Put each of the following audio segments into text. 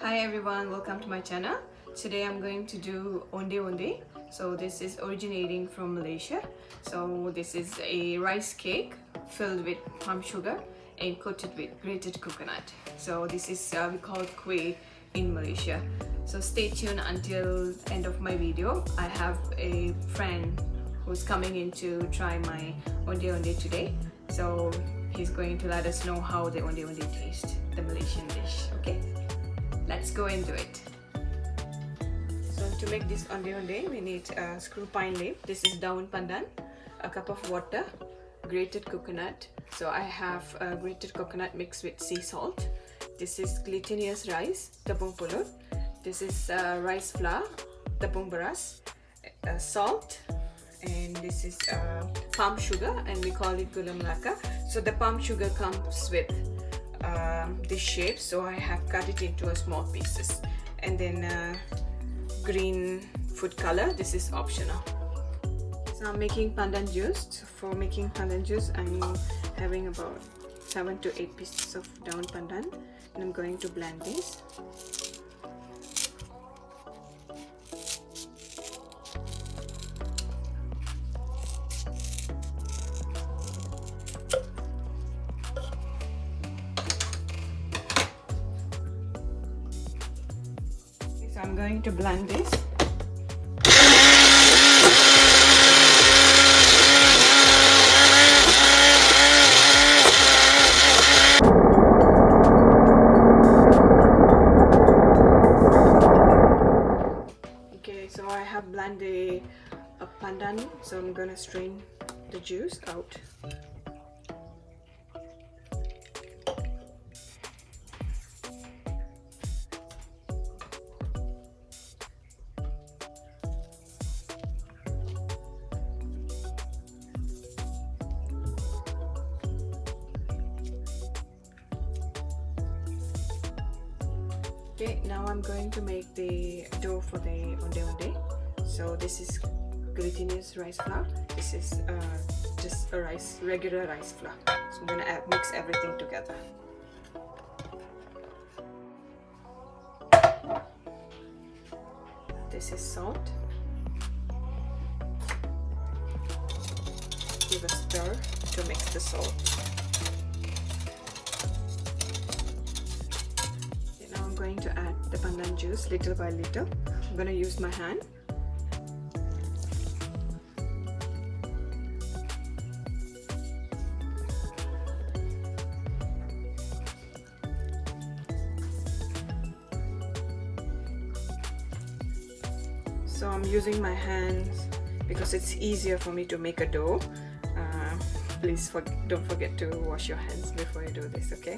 Hi everyone, welcome to my channel. Today I'm going to do Ondeh Ondeh. So this is originating from Malaysia. So this is a rice cake filled with palm sugar and coated with grated coconut. So this is we call it kuih in Malaysia. So stay tuned until end of my video. I have a friend who's coming in to try my Ondeh Ondeh today. So he's going to let us know how the Ondeh Ondeh tastes, the Malaysian dish. Okay? Let's go into it. So to make this Ondeh Ondeh, we need a screw pine leaf. This is daun pandan, a cup of water, grated coconut. So I have grated coconut mixed with sea salt. This is glutinous rice, tepung pulut. This is rice flour, tepung beras, salt, and this is palm sugar, and we call it gula melaka. So the palm sugar comes with this shape, so I have cut it into a small pieces. And then green food color, this is optional. So I'm making pandan juice. For making pandan juice, I'm having about 7 to 8 pieces of daun pandan, and I'm going to blend this. I'm going to blend this. Okay, so I have blended a pandan, so I'm gonna strain the juice out. Okay, now I'm going to make the dough for the Ondeh Ondeh. So this is glutinous rice flour. This is just a regular rice flour. So I'm gonna mix everything together. This is salt. Give a stir to mix the salt. Going to add the pandan juice little by little. I'm going to use my hand. So I'm using my hands because it's easier for me to make a dough. Please don't forget to wash your hands before you do this, okay?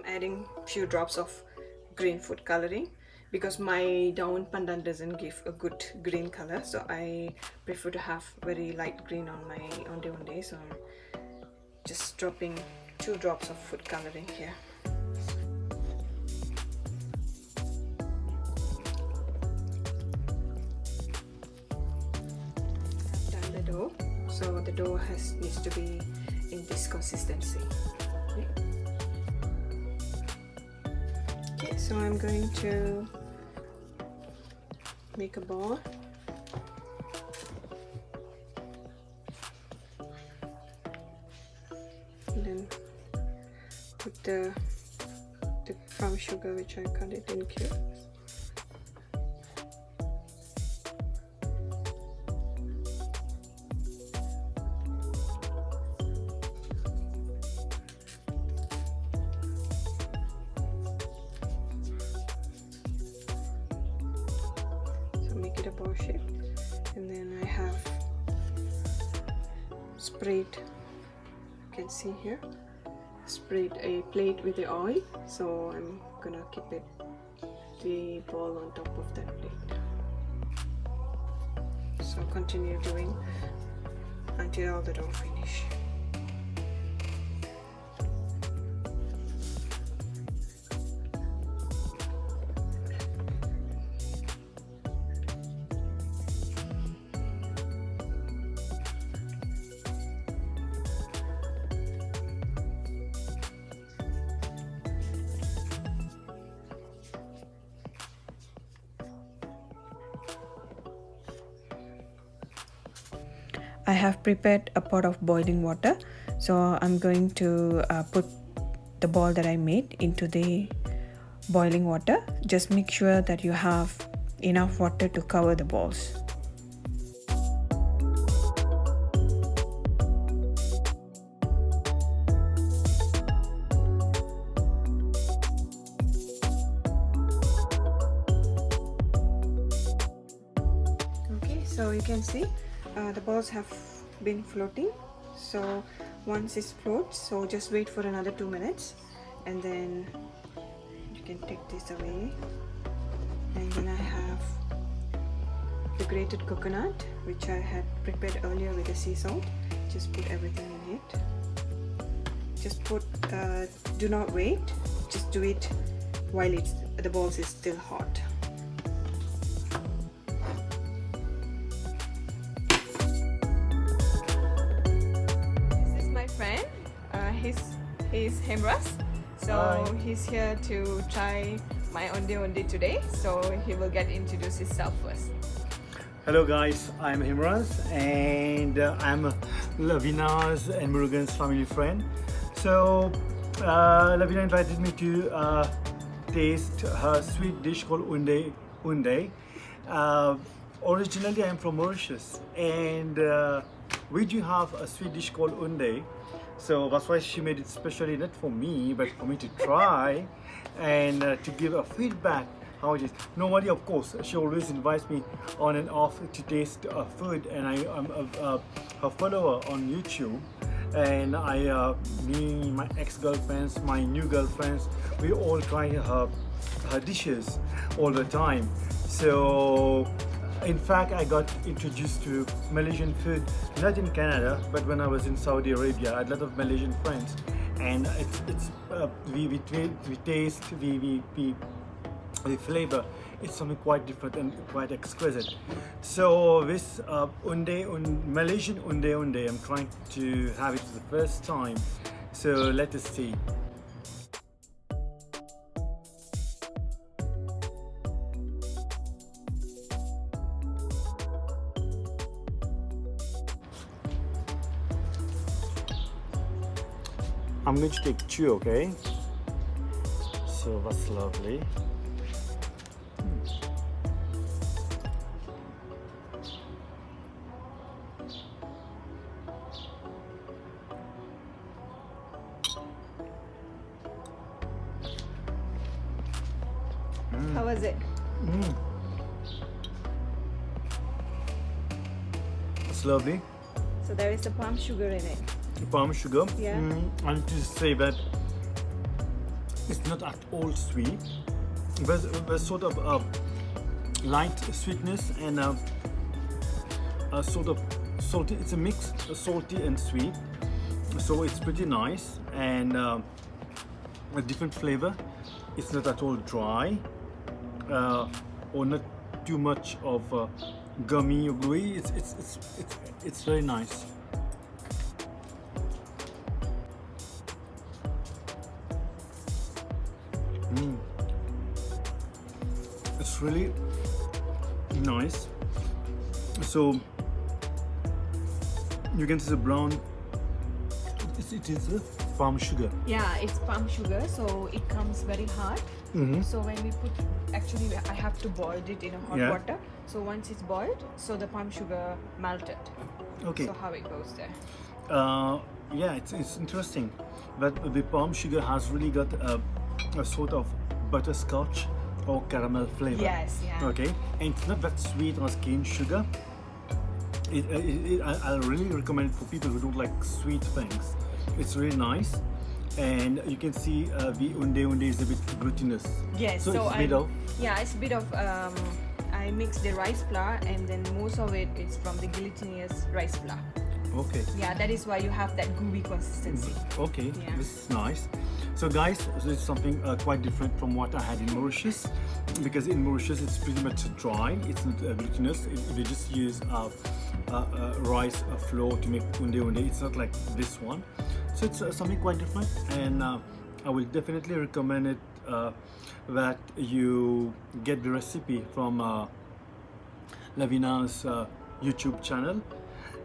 Adding few drops of green food coloring because my daun pandan doesn't give a good green color, so I prefer to have very light green on my Ondeh Ondeh. So I'm just dropping 2 drops of food coloring here. I've done the dough, so the dough needs to be in this consistency. Okay. So I'm going to make a ball. And then put the palm sugar, which I cut it in cubes. Make it a ball shape, and then I have sprayed, you can see here, sprayed a plate with the oil, so I'm gonna keep the ball on top of that plate. So continue doing until all the dough finish. I have prepared a pot of boiling water, so I'm going to put the ball that I made into the boiling water. Just make sure that you have enough water to cover the balls. Okay, so you can see the balls have been floating. So once it floats, so just wait for another 2 minutes and then you can take this away. And then I have the grated coconut, which I had prepared earlier with the sea salt. Just put everything in it. Just put, do not wait, just do it while the balls is still hot. This is my friend, he's Hemras. So Hi. he's here to try my Ondeh Ondeh today. So he will get introduce himself first. Hello guys, I'm Himraz and I'm Lavina's and Murugan's family friend. So Lavina invited me to taste her sweet dish called Onde. Originally I'm from Mauritius and we do have a sweet dish called Onde. So that's why she made it specially not for me but for me to try and to give a feedback how it is. Normally, of course, she always invites me on and off to taste food, and I'm her follower on YouTube. And me, my ex-girlfriends, my new girlfriends, we all try her dishes all the time. So, in fact, I got introduced to Malaysian food not in Canada, but when I was in Saudi Arabia. I had a lot of Malaysian friends, and we taste, the flavor is something quite different and quite exquisite. So this Malaysian Ondeh Ondeh, I'm trying to have it for the first time. So let us see. I'm going to take two, okay? So that's lovely. How was it? It's lovely. So there is the palm sugar in it. Palm sugar. Yeah. I need to say that it's not at all sweet. There's sort of a light sweetness and a sort of salty. It's a mix of salty and sweet. So it's pretty nice and a different flavor. It's not at all dry or not too much of gummy or gluey. It's very nice. It's really nice. So you can see the brown. It is palm sugar. Yeah, it's palm sugar, so it comes very hard. So when we put, actually I have to boil it in a hot water. So once it's boiled, so the palm sugar melted. Okay. So how it goes there. Yeah, it's interesting, but the palm sugar has really got a sort of butterscotch or caramel flavor. Yes, yeah. Okay, and it's not that sweet as cane sugar. I really recommend it for people who don't like sweet things. It's really nice, and you can see the Ondeh Ondeh is a bit glutinous. Yes, so it's a bit of I mix the rice flour and then most of it is from the glutinous rice flour. Okay. Yeah, that is why you have that gooey consistency. Okay, Yeah. this is nice. So guys, this is something quite different from what I had in Mauritius, because in Mauritius it's pretty much dry, it's not glutinous. They just use rice flour to make Ondeh Ondeh. It's not like this one. So it's something quite different, and I will definitely recommend it that you get the recipe from Lavina's YouTube channel.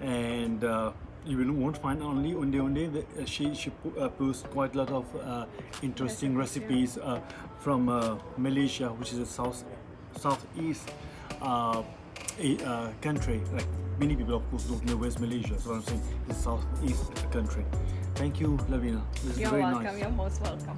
and you won't find only Ondeh Ondeh. She posts quite a lot of interesting recipes from Malaysia, which is a southeast country. Like many people, of course, don't know where's Malaysia. So I'm saying it's southeast country. Thank you, Lavina. This is You're very welcome. nice. You're most welcome.